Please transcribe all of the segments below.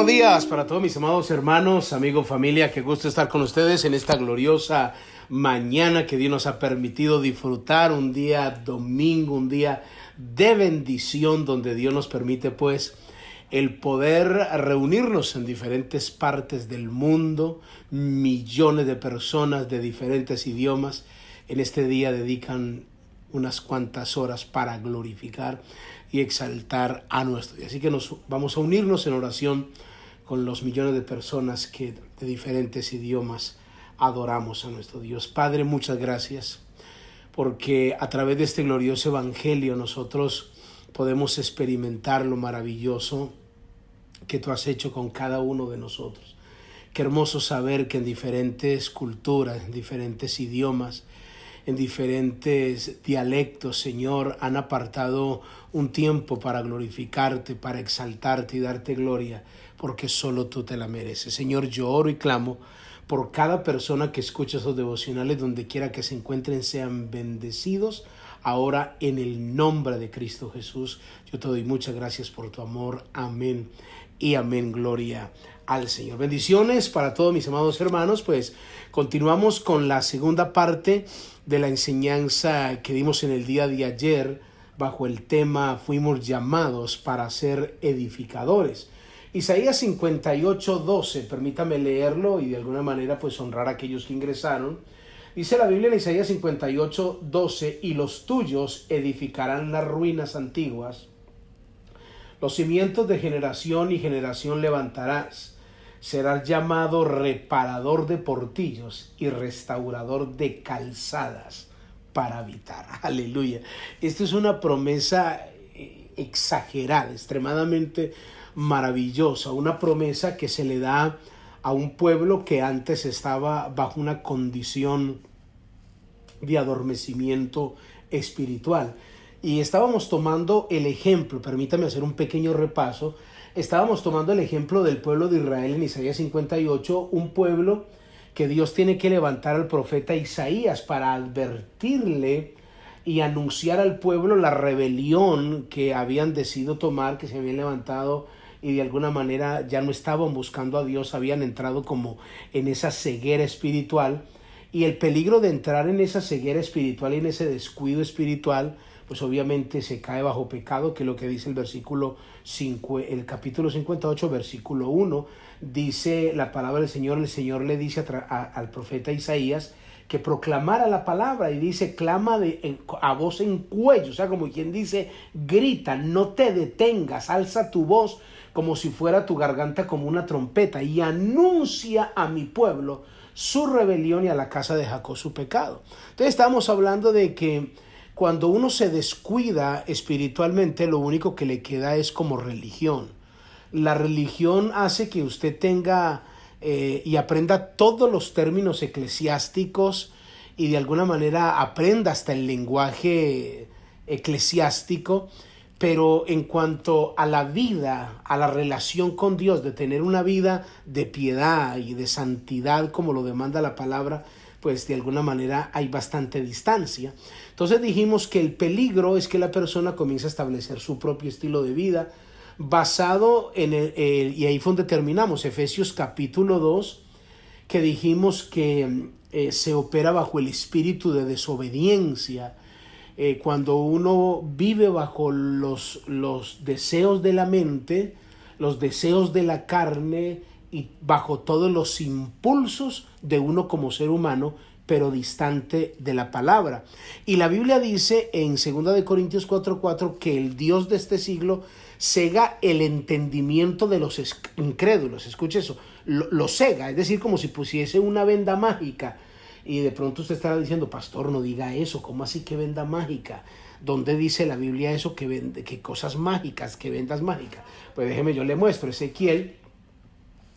días para todos mis amados hermanos, amigos, familia. Qué gusto estar con ustedes en esta gloriosa mañana que Dios nos ha permitido disfrutar. Un día domingo, un día de bendición donde Dios nos permite pues el poder reunirnos en diferentes partes del mundo. Millones de personas de diferentes idiomas en este día dedican unas cuantas horas para glorificar y exaltar a nuestro Dios. Así que nos vamos a unirnos en oración con los millones de personas que de diferentes idiomas adoramos a nuestro Dios. Padre, muchas gracias porque a través de este glorioso evangelio nosotros podemos experimentar lo maravilloso que tú has hecho con cada uno de nosotros. Qué hermoso saber que en diferentes culturas, en diferentes idiomas, en diferentes dialectos, Señor, han apartado un tiempo para glorificarte, para exaltarte y darte gloria, porque solo tú te la mereces. Señor, yo oro y clamo por cada persona que escucha esos devocionales, donde quiera que se encuentren, sean bendecidos ahora en el nombre de Cristo Jesús. Yo te doy muchas gracias por tu amor. Amén y amén. Gloria al Señor. Bendiciones para todos mis amados hermanos. Pues continuamos con la segunda parte de la enseñanza que dimos en el día de ayer bajo el tema fuimos llamados para ser edificadores. Isaías 58:12, permítame leerlo y de alguna manera pues honrar a aquellos que ingresaron. Dice la Biblia en Isaías 58:12: y los tuyos edificarán las ruinas antiguas, los cimientos de generación y generación levantarás. Serás llamado reparador de portillos y restaurador de calzadas para habitar. Aleluya. Esto es una promesa exagerada, extremadamente maravillosa. Una promesa que se le da a un pueblo que antes estaba bajo una condición de adormecimiento espiritual. Y estábamos tomando el ejemplo, permítame hacer un pequeño repaso. Estábamos tomando el ejemplo del pueblo de Israel en Isaías 58, un pueblo que Dios tiene que levantar al profeta Isaías para advertirle y anunciar al pueblo la rebelión que habían decidido tomar, que se habían levantado y de alguna manera ya no estaban buscando a Dios, habían entrado como en esa ceguera espiritual, y el peligro de entrar en esa ceguera espiritual y en ese descuido espiritual, pues obviamente se cae bajo pecado, que es lo que dice el versículo 5, el capítulo 58, versículo 1, dice la palabra del Señor. El Señor le dice al profeta Isaías que proclamara la palabra, y dice: clama a voz en cuello, o sea, como quien dice, grita, no te detengas, alza tu voz como si fuera tu garganta como una trompeta, y anuncia a mi pueblo su rebelión y a la casa de Jacob su pecado. Entonces estamos hablando de que cuando uno se descuida espiritualmente, lo único que le queda es como religión. La religión hace que usted tenga y aprenda todos los términos eclesiásticos, y de alguna manera aprenda hasta el lenguaje eclesiástico, pero en cuanto a la vida, a la relación con Dios, de tener una vida de piedad y de santidad como lo demanda la palabra, pues de alguna manera hay bastante distancia. Entonces dijimos que el peligro es que la persona comienza a establecer su propio estilo de vida basado en y ahí fue donde terminamos, Efesios capítulo 2, que dijimos que se opera bajo el espíritu de desobediencia. Cuando uno vive bajo los deseos de la mente, los deseos de la carne y bajo todos los impulsos de uno como ser humano, pero distante de la palabra. Y la Biblia dice en 2 de Corintios 4:4 que el Dios de este siglo cega el entendimiento de los incrédulos. Escuche eso, lo cega, es decir, como si pusiese una venda mágica. Y de pronto usted estará diciendo: pastor, no diga eso, ¿cómo así que venda mágica? ¿Dónde dice la Biblia eso, que cosas mágicas, que vendas mágicas? Pues déjeme, yo le muestro. Ezequiel,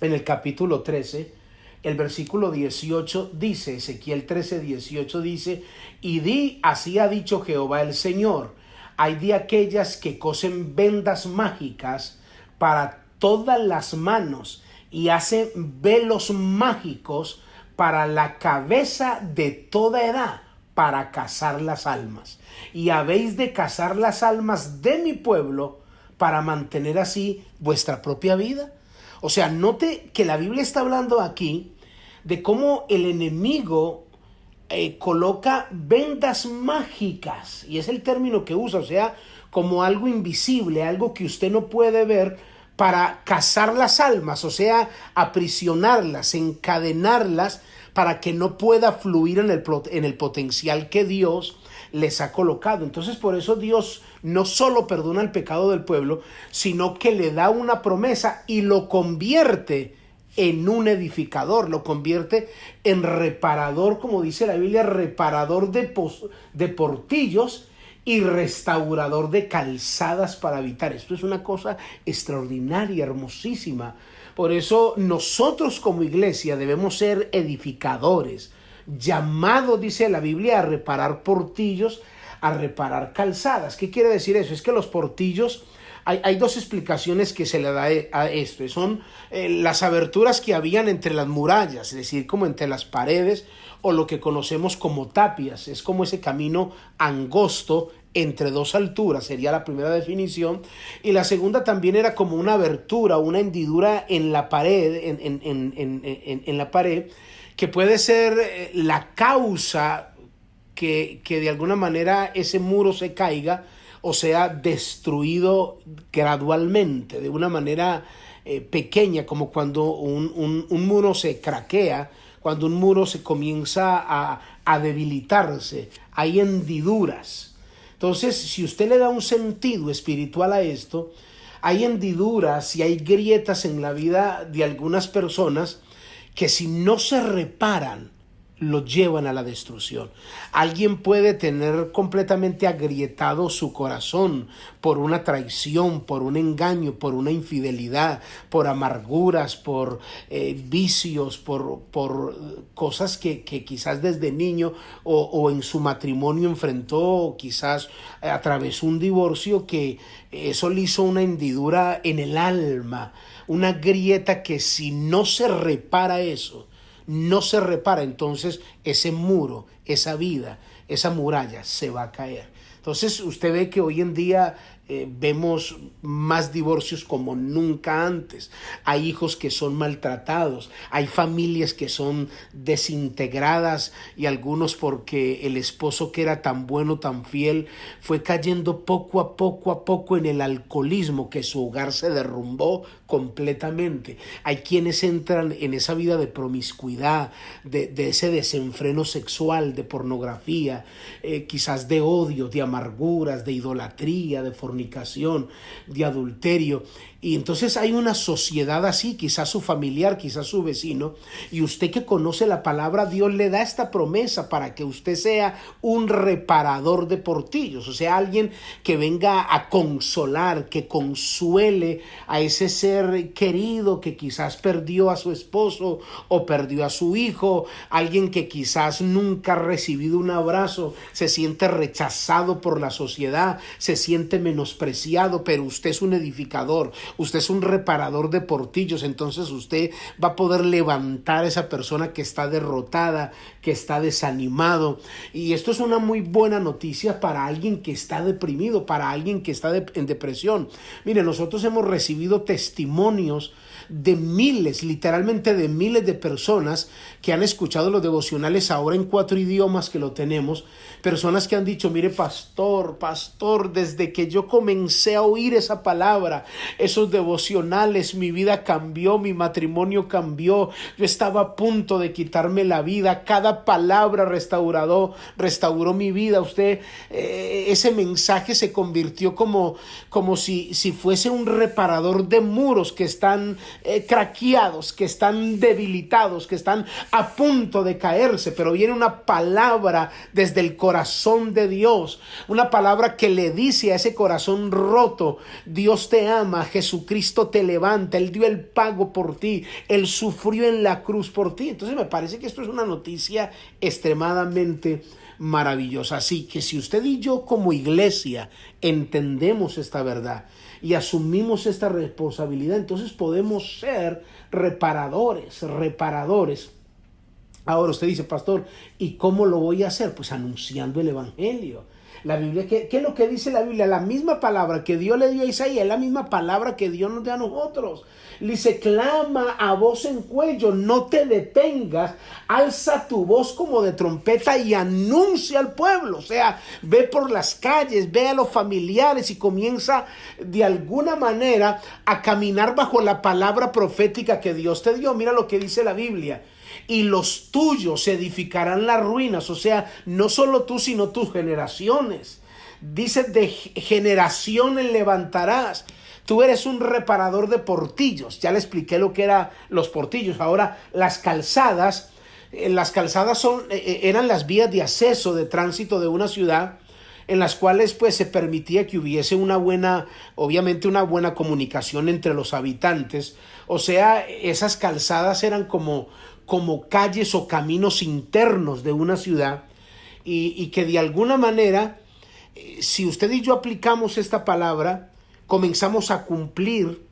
en el capítulo 13, el versículo 18 dice, Ezequiel 13:18 dice: y di, así ha dicho Jehová el Señor, hay de aquellas que cosen vendas mágicas para todas las manos y hacen velos mágicos para la cabeza de toda edad, para cazar las almas. Y habéis de cazar las almas de mi pueblo para mantener así vuestra propia vida. O sea, note que la Biblia está hablando aquí de cómo el enemigo coloca vendas mágicas, y es el término que usa, o sea, como algo invisible, algo que usted no puede ver, para cazar las almas, o sea, aprisionarlas, encadenarlas, para que no pueda fluir en el potencial que Dios les ha colocado. Entonces, por eso Dios no solo perdona el pecado del pueblo, sino que le da una promesa y lo convierte en un edificador, lo convierte en reparador, como dice la Biblia, reparador de portillos y restaurador de calzadas para habitar. Esto es una cosa extraordinaria, hermosísima. Por eso nosotros como iglesia debemos ser edificadores, llamados, dice la Biblia, a reparar portillos, a reparar calzadas. ¿Qué quiere decir eso? Es que los portillos, hay dos explicaciones que se le da a esto. Son las aberturas que habían entre las murallas, es decir, como entre las paredes, o lo que conocemos como tapias. Es como ese camino angosto entre dos alturas, sería la primera definición. Y la segunda también era como una abertura, una hendidura en la pared, en la pared, que puede ser la causa que de alguna manera ese muro se caiga o sea destruido gradualmente, de una manera pequeña, como cuando un muro se craquea, cuando un muro se comienza a debilitarse, hay hendiduras. Entonces, si usted le da un sentido espiritual a esto, hay hendiduras y hay grietas en la vida de algunas personas que si no se reparan, lo llevan a la destrucción. Alguien puede tener completamente agrietado su corazón por una traición, por un engaño, por una infidelidad, por amarguras, por vicios, por cosas que quizás desde niño o en su matrimonio enfrentó, o quizás atravesó un divorcio, que eso le hizo una hendidura en el alma, una grieta que si no se repara eso, no se repara, entonces ese muro, esa vida, esa muralla se va a caer. Entonces usted ve que hoy en día vemos más divorcios como nunca antes. Hay hijos que son maltratados, hay familias que son desintegradas, y algunos porque el esposo, que era tan bueno, tan fiel, fue cayendo poco a poco en el alcoholismo, que su hogar se derrumbó completamente. Hay quienes entran en esa vida de promiscuidad, de ese desenfreno sexual, de pornografía, quizás de odio, de amarguras, de idolatría, de fornicación, de adulterio. Y entonces hay una sociedad así, quizás su familiar, quizás su vecino, y usted que conoce la palabra, Dios le da esta promesa para que usted sea un reparador de portillos, o sea, alguien que venga a consolar, que consuele a ese ser querido que quizás perdió a su esposo o perdió a su hijo, alguien que quizás nunca ha recibido un abrazo, se siente rechazado por la sociedad, se siente menospreciado, pero usted es un edificador, usted es un reparador de portillos. Entonces usted va a poder levantar a esa persona que está derrotada, que está desanimado. Y esto es una muy buena noticia para alguien que está deprimido, para alguien que está en depresión. Mire, nosotros hemos recibido testimonios de miles, literalmente de miles de personas que han escuchado los devocionales ahora en 4 idiomas que lo tenemos, personas que han dicho: mire, pastor, desde que yo comencé a oír esa palabra, esos devocionales, mi vida cambió, mi matrimonio cambió, yo estaba a punto de quitarme la vida, cada palabra restauró mi vida. Usted, ese mensaje se convirtió como si fuese un reparador de muros que están craqueados, que están debilitados, que están a punto de caerse, pero viene una palabra desde el corazón de Dios, una palabra que le dice a ese corazón roto: Dios te ama, Jesucristo te levanta, Él dio el pago por ti, Él sufrió en la cruz por ti. Entonces me parece que esto es una noticia extremadamente maravillosa. Así que si usted y yo como iglesia entendemos esta verdad y asumimos esta responsabilidad, entonces podemos ser reparadores. Ahora usted dice: pastor, ¿y cómo lo voy a hacer? Pues anunciando el evangelio. La Biblia, ¿qué es lo que dice la Biblia? La misma palabra que Dios le dio a Isaías es la misma palabra que Dios nos da a nosotros. Le dice, clama a voz en cuello, no te detengas, alza tu voz como de trompeta y anuncia al pueblo. O sea, ve por las calles, ve a los familiares y comienza de alguna manera a caminar bajo la palabra profética que Dios te dio. Mira lo que dice la Biblia. Y los tuyos edificarán las ruinas. O sea, no solo tú, sino tus generaciones. Dice, de generaciones levantarás. Tú eres un reparador de portillos. Ya le expliqué lo que eran los portillos. Ahora, las calzadas eran las vías de acceso, de tránsito de una ciudad, en las cuales pues se permitía que hubiese obviamente una buena comunicación entre los habitantes. O sea, esas calzadas eran como calles o caminos internos de una ciudad, y que de alguna manera, si usted y yo aplicamos esta palabra, comenzamos a cumplir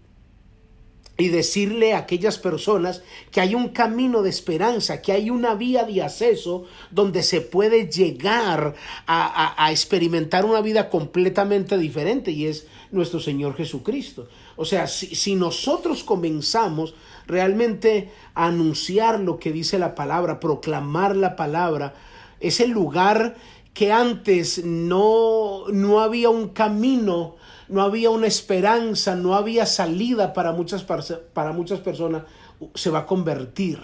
y decirle a aquellas personas que hay un camino de esperanza, que hay una vía de acceso donde se puede llegar a experimentar una vida completamente diferente, y es nuestro Señor Jesucristo. O sea, si nosotros comenzamos realmente a anunciar lo que dice la palabra, proclamar la palabra, ese lugar que antes no había un camino, no había una esperanza, no había salida para muchas personas, se va a convertir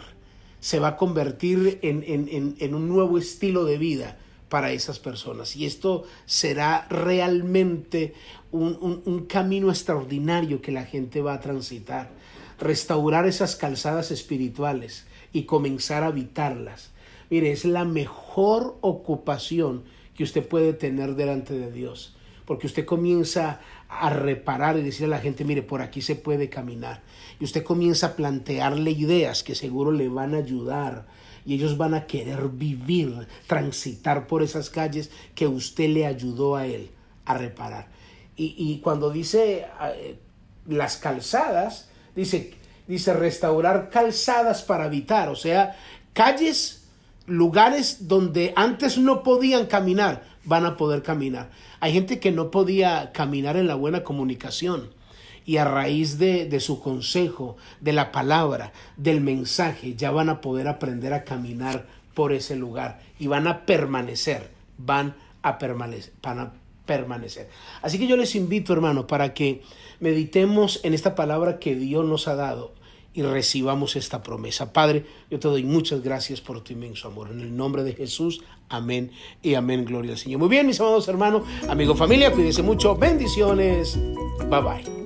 en un nuevo estilo de vida para esas personas. Y esto será realmente un camino extraordinario que la gente va a transitar. Restaurar esas calzadas espirituales y comenzar a habitarlas. Mire, es la mejor ocupación que usted puede tener delante de Dios, porque usted comienza a reparar y decirle a la gente, mire, por aquí se puede caminar, y usted comienza a plantearle ideas que seguro le van a ayudar, y ellos van a querer vivir, transitar por esas calles que usted le ayudó a él a reparar. Y cuando dice las calzadas, dice restaurar calzadas para habitar, o sea, calles, lugares donde antes no podían caminar, van a poder caminar. Hay gente que no podía caminar en la buena comunicación, y a raíz de su consejo, de la palabra, del mensaje, ya van a poder aprender a caminar por ese lugar y van a permanecer. Así que yo les invito, hermano, para que meditemos en esta palabra que Dios nos ha dado y recibamos esta promesa. Padre, yo te doy muchas gracias por tu inmenso amor. En el nombre de Jesús, amén y amén. Gloria al Señor. Muy bien, mis amados hermanos, amigos, familia, cuídense mucho. Bendiciones. Bye bye.